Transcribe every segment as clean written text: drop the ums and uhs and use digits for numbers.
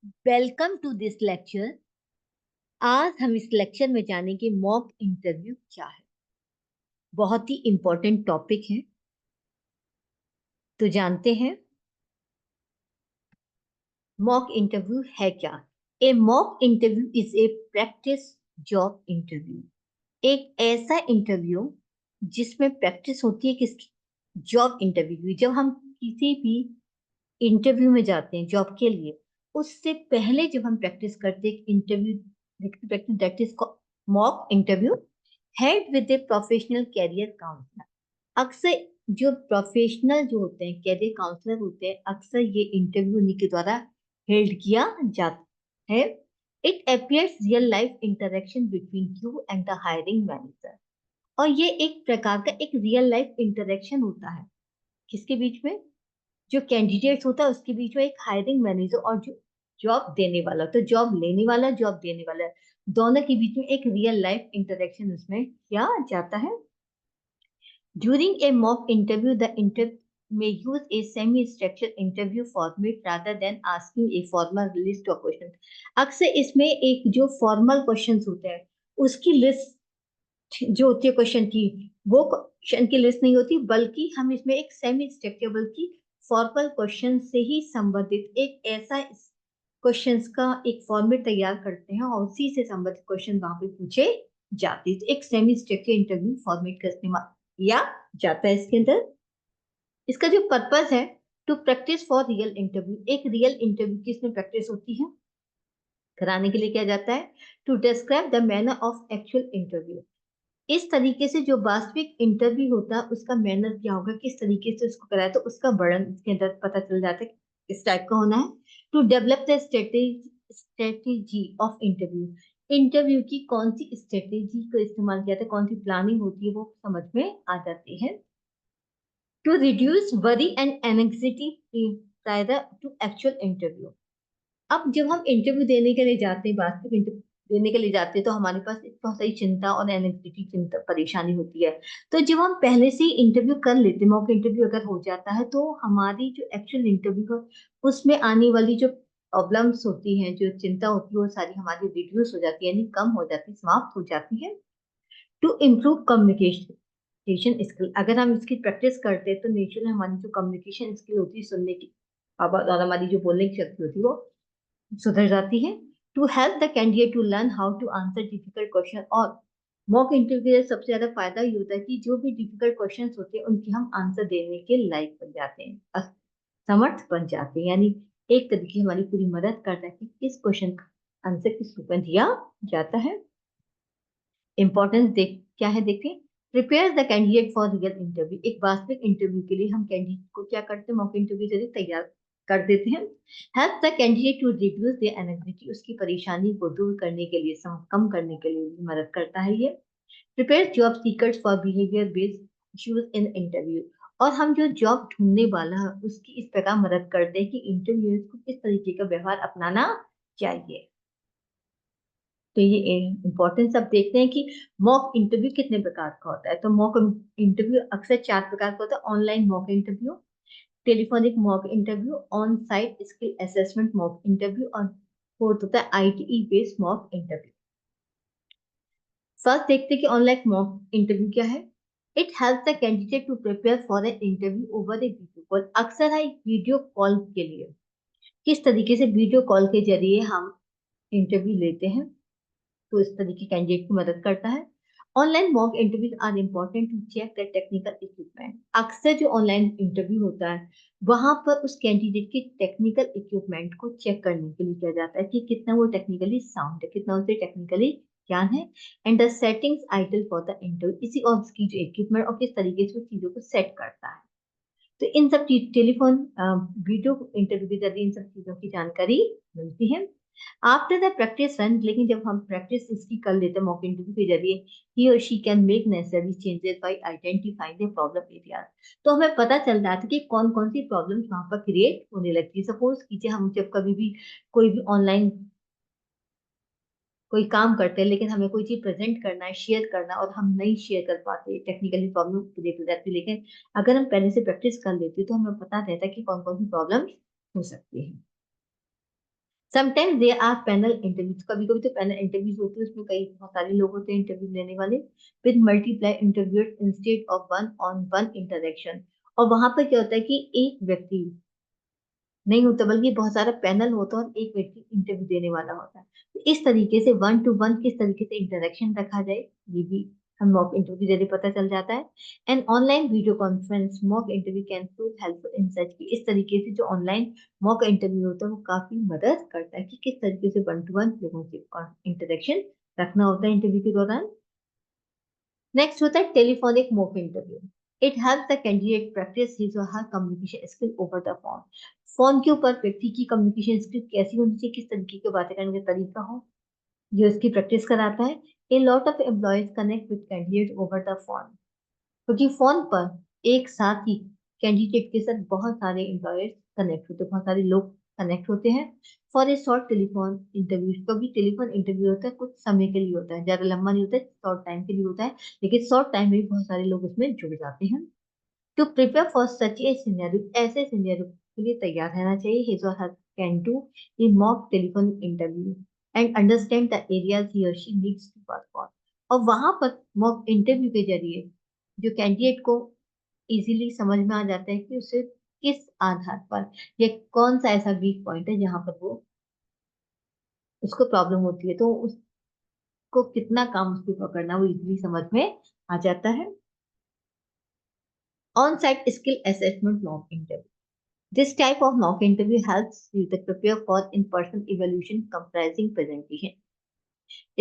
Welcome to this lecture. आज हम इस लेक्चर में जानेंगे मॉक इंटरव्यू क्या है। बहुत ही इंपॉर्टेंट टॉपिक है, तो जानते हैं मॉक इंटरव्यू है क्या। A mock interview is a practice job interview. एक ऐसा इंटरव्यू जिसमें प्रैक्टिस होती है किस जॉब इंटरव्यू की। जब हम किसी भी इंटरव्यू में जाते हैं जॉब के लिए, उससे पहले जब हम प्रैक्टिस करते हैं interview, that is mock interview held with a professional career counsellor. अक्सर जो प्रोफेशनल जो होते हैं कैरियर काउंसलर होते हैं, अक्सर ये इंटरव्यू उन्हीं के द्वारा हेल्ड किया जाता है। It appears real life interaction between you and the hiring manager. और ये एक प्रकार का एक रियल लाइफ इंटरेक्शन होता है किसके बीच में, जो कैंडिडेट होता है उसके बीच में, एक हायरिंग मैनेजर और जो जॉब देने वाला, तो जॉब लेने वाला जॉब देने वाला, दोनों के बीच में एक रियल लाइफ इंटरेक्शन उसमें किया जाता है। During a mock interview, the interviewer may use a semi-structured interview format rather than asking a formal list of questions. अक्सर इसमें एक जो फॉर्मल क्वेश्चंस होते हैं उसकी लिस्ट जो होती है क्वेश्चन की, वो क्वेश्चन की लिस्ट नहीं होती, बल्कि हम इसमें एक सेमी स्ट्रक्चर बल्कि फॉर्मल क्वेश्चन से ही संबंधित एक ऐसा क्वेश्चंस का एक फॉर्मेट तैयार करते हैं और उसी से संबंधित क्वेश्चन वहां पे पूछे जाते हैं। तो एक सेमी स्ट्रक्चर इंटरव्यू फॉर्मेट का इस्तेमाल किया जाता है इसके अंदर। इसका जो पर्पस है, to practise for real interview, एक रियल इंटरव्यू की इसमें प्रैक्टिस होती है, कराने के लिए किया जाता है। To describe the manner of actual interview, इस तरीके से जो वास्तविक इंटरव्यू होता है उसका मैनर क्या होगा, किस तरीके से उसको कराया, तो उसका वर्णन इसके अंदर पता चल जाता है किस टाइप का होना है। To develop the strategy of interview, interview की कौन सी स्ट्रेटेजी को इस्तेमाल किया था, कौन सी प्लानिंग होती है, वो समझ में आ जाती है। To reduce worry and anxiety prior to actual interview, अब जब हम इंटरव्यू देने के लिए जाते हैं, वास्तविक इंटरव्यू देने के लिए जाते हैं, तो हमारे पास एक बहुत सारी चिंता और एंग्जाइटी चिंता परेशानी होती है। तो जब हम पहले से ही इंटरव्यू कर लेते हैं, मॉक इंटरव्यू अगर हो जाता है, तो हमारी जो एक्चुअल इंटरव्यू है उसमें आने वाली जो प्रॉब्लम्स होती हैं, जो चिंता होती है, वो सारी हमारी रिड्यूस हो जाती है, यानी कम हो जाती है, समाप्त हो जाती है। टू इम्प्रूव कम्युनिकेशन स्किल, अगर हम इसकी प्रैक्टिस करते हैं तो नेचुरली हमारी जो कम्युनिकेशन स्किल होती है, सुनने की आवाज और हमारी जो बोलने की शक्ति होती है वो सुधर जाती है। To help the candidate to learn how to answer difficult question, और मॉक इंटरव्यू का सबसे ज्यादा फायदा ये होता है कि जो भी डिफिकल्ट क्वेश्चन होते हैं उनके हम आंसर देने के लायक बन जाते हैं, समर्थ बन जाते हैं, यानी एक तरीके हमारी पूरी मदद करता है कि किस क्वेश्चन का आंसर किस रूप में दिया जाता है। इंपॉर्टेंस देख क्या है देखें। Prepare the candidate for real interview, एक वास्तविक इंटरव्यू के लिए हम कैंडिडेट को क्या करते हैं, मॉक इंटरव्यू के जरिए तैयार कर देते हैं। Help the candidate to reduce the anxiety, उसकी परेशानी को दूर करने के लिए, कम करने के लिए भी मदद करता है ये। Prepare job seekers for behaviour based issues in interview, और हम जो जॉब ढूंढने वाला है उसकी इस प्रकार मदद करते हैं कि इंटरव्यू को किस तरीके का व्यवहार अपनाना चाहिए। तो ये इंपॉर्टेंस अब देखते हैं कि मॉक इंटरव्यू कितने प्रकार का होता है। तो मॉक इंटरव्यू अक्सर 4 प्रकार का होता है: online mock interview, telephonic mock interview, on site skill assessment mock interview, और फोर्थ होता है ITE based mock interview. First देखते हैं कि ऑनलाइन मॉक इंटरव्यू क्या है। It help the candidate to prepare for an interview over a video call, अक्सर है वीडियो कॉल के लिए, किस तरीके से वीडियो कॉल के जरिए हम इंटरव्यू लेते हैं, तो इस तरीके कैंडिडेट की मदद करता है। Online mock interviews are important to check the technical equipment, अक्सर जो ऑनलाइन इंटरव्यू होता है वहां पर उस कैंडिडेट के टेक्निकल इक्विपमेंट को चेक करने के लिए किया जाता है कि कितना वो टेक्निकली साउंड है, कितना उसे टेक्निकली ज्ञान है। And the settings ideal for the interview, इसी और उसकी जो इक्विपमेंट और किस तरीके से वो चीजों को सेट करता है। तो इन सब टेलीफोन वीडियो इंटरव्यू के जरिए इन सब चीजों की जानकारी मिलती है। आफ्टर द प्रैक्टिस रन, लेकिन जब हम प्रैक्टिस इसकी कर लेते हैं मॉक इंटरव्यू के जरिए, ही or she can make necessary changes by identifying the problem area, तो हमें पता चल जाता है कि कौन कौन सी प्रॉब्लम्स वहां पर क्रिएट होने लगती है। सपोज कीजिए हम जब कभी भी कोई भी ऑनलाइन कोई काम करते हैं, लेकिन हमें कोई चीज प्रेजेंट करना है, शेयर करना, और हम नहीं शेयर कर पाते, टेक्निकली प्रॉब्लम क्रिएट हो जाती है। लेकिन अगर हम पहले से प्रैक्टिस कर लेते तो हमें पता रहता है कि कौन कौन सी प्रॉब्लम हो सकती है। Sometimes they are panel interviews, कभी कभी तो पैनल इंटरव्यूज होते हैं, उसमें कई बहुत सारे लोग होते हैं इंटरव्यू लेने वाले, with multiply interviewer instead of one on one interaction. और वहां पर क्या होता है कि एक व्यक्ति नहीं होता बल्कि बहुत सारा पैनल होता है और एक व्यक्ति इंटरव्यू देने वाला होता है। तो इस तरीके से वन टू वन किस तरीके से इंटरेक्शन रखा जाए, ये भी हम मॉक इंटरव्यू जरिए पता चल जाता है। And online video conference mock interview can prove helpful in such की, इस तरीके से जो ऑनलाइन मॉक इंटरव्यू होता है वो काफी मदद करता है कि किस तरीके से वन टू वन लोगों से इंटरेक्शन रखना होता है इंटरव्यू के दौरान। नेक्स्ट होता है telephonic mock interview. It help the candidate practice his or her communication skill over the phone. Phone के ऊपर व्यक्ति की कम्युनिकेशन स्किल कैसी होनी चाहिए, किस तरीके की बातें करने का तरीका हो, ये उसकी प्रैक्टिस कराता है। A lot of employees connect with candidate over the phone, क्योंकि फोन पर एक साथ ही कैंडिडेट के साथ बहुत सारे एम्प्लॉयर्स कनेक्ट होते हैं, बहुत सारे लोग कनेक्ट होते हैं। For a short telephone interview, क्योंकि टेलीफोन इंटरव्यू होता है कुछ समय के लिए होता है, ज्यादा लंबा नहीं होता है, शॉर्ट टाइम के लिए होता है, लेकिन शॉर्ट टाइम में भी बहुत सारे लोग उसमें जुड़ जाते हैं। To prepare for such a scenario, ऐसे सिनेरियो के लिए तैयार रहना चाहिए, his or her can do in mock telephone interview and understand the areas he or she needs to work on. और वहां पर मॉक इंटरव्यू के जरिए जो कैंडिडेट को इजीली समझ में आ जाता है कि उसे किस आधार पर या कौन सा ऐसा वीक पॉइंट है जहां पर वो उसको प्रॉब्लम होती है, तो उसको कितना काम उसके ऊपर करना वो इजीली समझ में आ जाता है। On site skill assessment mock interview, this type of mock interview helps you to prepare for in-person evaluation comprising presentation,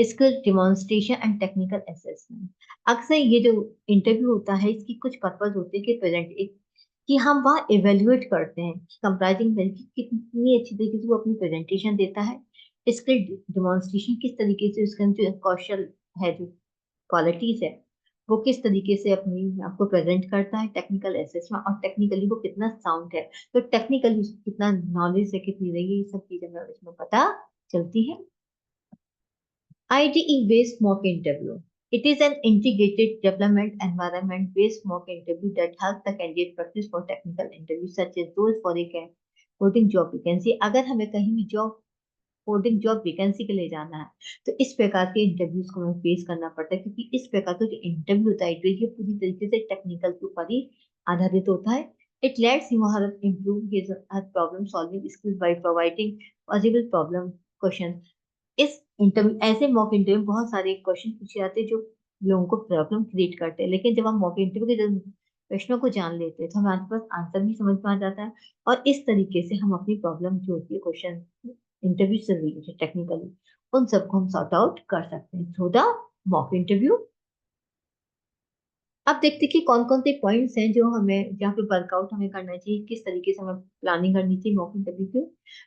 skill demonstration and technical assessment। अक्सर ये जो इंटरव्यू होता है इसकी कुछ पर्पज होते हैं कि प्रेजेंट एक कि हम वहाँ इवेल्युएट करते हैं कंप्राइजिंग कितनी अच्छी तरीके से वो अपनी प्रेजेंटेशन देता है, स्किल डिमॉन्स्ट्रेशन किस तरीके से उसका जो कौशल है, जो क्वालिटीज है वो किस तरीके से अपनी आपको प्रेजेंट करता है, टेक्निकल एसेसमेंट और टेक्निकली वो कितना साउंड है, तो टेक्निकली कितना नॉलेज है कितनी रही है, ये सब चीजें हमें इसमें पता चलती है। IDE based mock interview. It is an integrated development environment based mock interview that helps the candidate practice for technical interviews such as those for a coding job vacancy। अगर हमें कहीं भी जॉब कोडिंग जॉब वैकेंसी के लिए जाना है तो इस प्रकार के इंटरव्यूज को हमें फेस करना पड़ता है, क्योंकि इस प्रकार का जो इंटरव्यू होता है ये पूरी तरीके से टेक्निकल के ऊपर ही आधारित होता है। It let's him improve his problem solving skills by providing possible problem questions। इस इंटरव्यू ऐसे मॉक इंटरव्यू में बहुत सारे क्वेश्चन पूछे जाते हैं जो लोगों को प्रॉब्लम क्रिएट करते हैं, लेकिन जब हम मॉक इंटरव्यू के जब प्रश्नों को जान लेते हैं तो हमारे पास आंसर भी समझ में आ जाता है, और इस तरीके से हम अपनी प्रॉब्लम जो होती है क्वेश्चन इंटरव्यू से रिलेटेड टेक्निकली उन सबको हम सॉर्ट आउट कर सकते हैं थ्रू द मॉक इंटरव्यू। अब देखते हैं कि कौन कौन से पॉइंट्स हैं जो हमें जहाँ पे वर्कआउट हमें करना चाहिए, किस तरीके से हमें प्लानिंग करनी चाहिए मॉक इंटरव्यू की।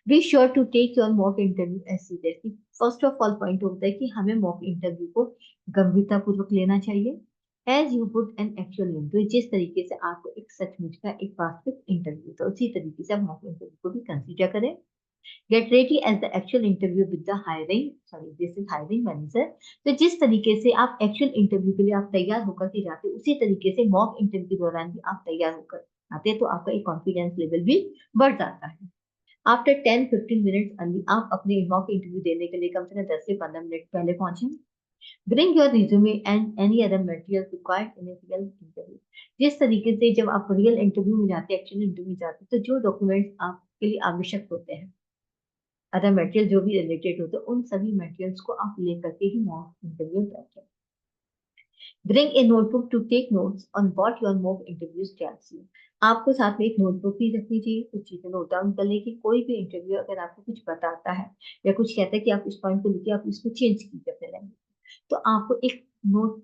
Be sure to take your mock interview as seriously. First of all point होता है कि हमें मॉक इंटरव्यू को गंभीरता पूर्वक लेना चाहिए, as you would an actual interview. जिस तरीके से आपको एक सचमुच का एक वास्तविक इंटरव्यू था उसी तरीके से आप मॉक इंटरव्यू को भी कंसिडर करें। Get ready as the actual interview with the this is hiring manager। तो जिस तरीके से आप एक्चुअल इंटरव्यू के लिए आप तैयार होकर के जाते हैं उसी तरीके से मॉक इंटरव्यू के दौरान भी आप तैयार होकर आते हैं, तो आपका एक कॉन्फिडेंस लेवल भी बढ़ जाता है। आफ्टर 10-15 मिनट्स अर्ली आप अपने मॉक इंटरव्यू देने के लिए कम से कम 10 से 15 मिनट पहले पहुंचे। Bring your resume and any other material required in a real interview. जिस तरीके से जब आप रियल इंटरव्यू में जाते हैं, एक्चुअल इंटरव्यू में जाते हैं, तो जो डॉक्यूमेंट्स आपके लिए आवश्यक होते हैं, अदर मटेरियल जो भी रिलेटेड होते हैं, उन सभी मटेरियल्स को आप लेकर के ही मॉक इंटरव्यू बैठे। Bring a notebook to take notes on what your mock interviews tells you. आपको साथ में एक नोटबुक भी रखनी चाहिए, कुछ चीजें नोट डाउन कर ले कि कोई भी इंटरव्यू अगर आपको कुछ बताता है या कुछ कहता है कि आप इस पॉइंट को लिखिए, आप इसको चेंज कीजिए अपने लैंग्वेज, तो आपको एक नोट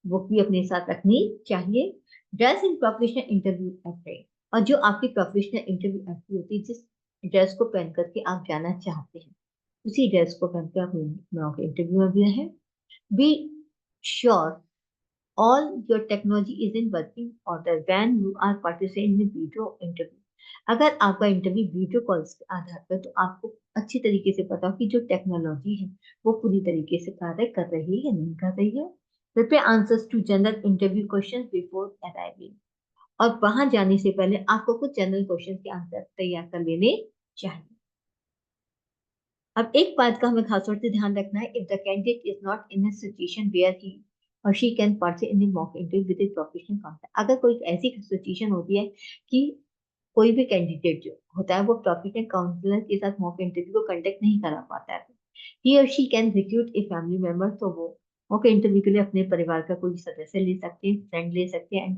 बुक भी अपने साथ रखनी चाहिए। Dress in professional interview apply. और जो आपकी प्रोफेशनल इंटरव्यू अप्लाई होती है, जिस ड्रेस को पहन करके आप जाना चाहते हैं उसी ड्रेस को पहन के आप इंटरव्यू में भी रहें। Be sure all your technology is in working order when you are participating in video interview। अगर आपका इंटरव्यू वीडियो कॉल्स के आधार पर, तो आपको अच्छी तरीके से पता हो कि जो टेक्नोलॉजी है वो पूरी तरीके से कार्य कर रही है या नहीं कर रही है। Prepare answers to general interview questions before arriving. और वहां जाने से पहले आपको कुछ जनरल क्वेश्चन के आंसर तैयार कर लेने चाहिए। अब एक बात का हमें खास तौर से ध्यान रखना है, if the candidate is not in a situation where he or she can participate in the mock interview with a professional contact. अगर कोई ऐसी सिचुएशन होती है कि कोई भी कैंडिडेट जो होता है वो प्रोफेशनल काउंसलर के साथ मॉक इंटरव्यू को कंडक्ट नहीं करा पाता है, ही or she can recruit a family member, तो वो मॉक इंटरव्यू के लिए अपने परिवार का कोई सदस्य ले सकते हैं, फ्रेंड ले सकते हैं, एंड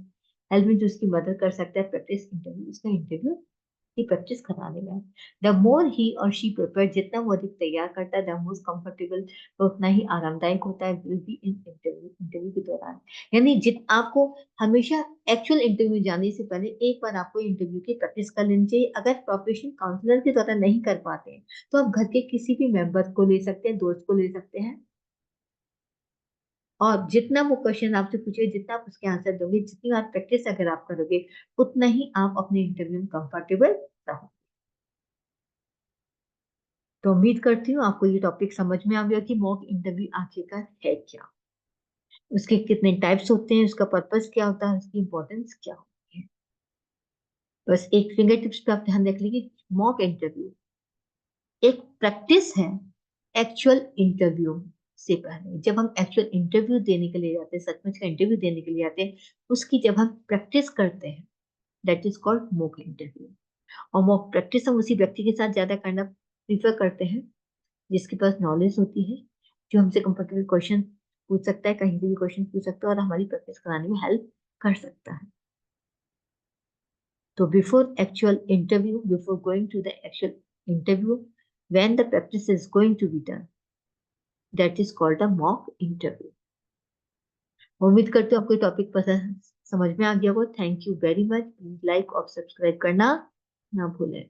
हेल्प में जो उसकी मदद कर सकता है प्रैक्टिस इंटरव्यू, उसका इंटरव्यू की प्रैक्टिस कराने में। The more he or she prepare, जितना वो अधिक तैयार करता है, द मोस्ट कंफर्टेबल, तो उतना ही आरामदायक होता है will be in interview, interview के दौरान। यानी जित आपको हमेशा एक्चुअल इंटरव्यू जाने से पहले एक बार आपको इंटरव्यू की प्रैक्टिस कर लेनी चाहिए। अगर प्रोफेशनल काउंसलर के द्वारा नहीं कर पाते हैं तो आप घर के किसी भी मेंबर को ले सकते हैं, दोस्त को ले सकते हैं, और जितना वो क्वेश्चन आपसे पूछे, जितना आप उसके आंसर दोगे, जितनी बार प्रैक्टिस अगर आप करोगे, उतना ही आप अपने इंटरव्यू में कंफर्टेबल रहोगे। तो उम्मीद करती हूँ आपको ये टॉपिक समझ में आ गया कि मॉक इंटरव्यू आखिरकार है क्या, उसके कितने टाइप्स होते हैं, उसका पर्पस क्या होता है, उसकी इंपॉर्टेंस क्या होती है। बस एक फिंगर टिप्स पे आप ध्यान रख लीजिए, मॉक इंटरव्यू एक प्रैक्टिस है एक्चुअल इंटरव्यू से पहले। जब हम एक्चुअल इंटरव्यू देने के लिए जाते हैं, सचमुच का इंटरव्यू देने के लिए जाते हैं, उसकी जब हम प्रैक्टिस करते हैं, that is called mock interview. और मॉक प्रैक्टिस हम उसी व्यक्ति के साथ ज्यादा करना प्रीफर करते हैं जिसके पास नॉलेज होती है, जो हमसे कंफर्टेबल क्वेश्चन पूछ सकता है, कहीं से भी क्वेश्चन पूछ सकता है और हमारी प्रैक्टिस कराने में हेल्प कर सकता है। तो before going to the actual interview, when the practice is going to be done, that is called a mock interview. उम्मीद करती हूँ आपको टॉपिक पसंद समझ में आ गया हो। Thank you very much. Like और सब्सक्राइब करना ना भूलें।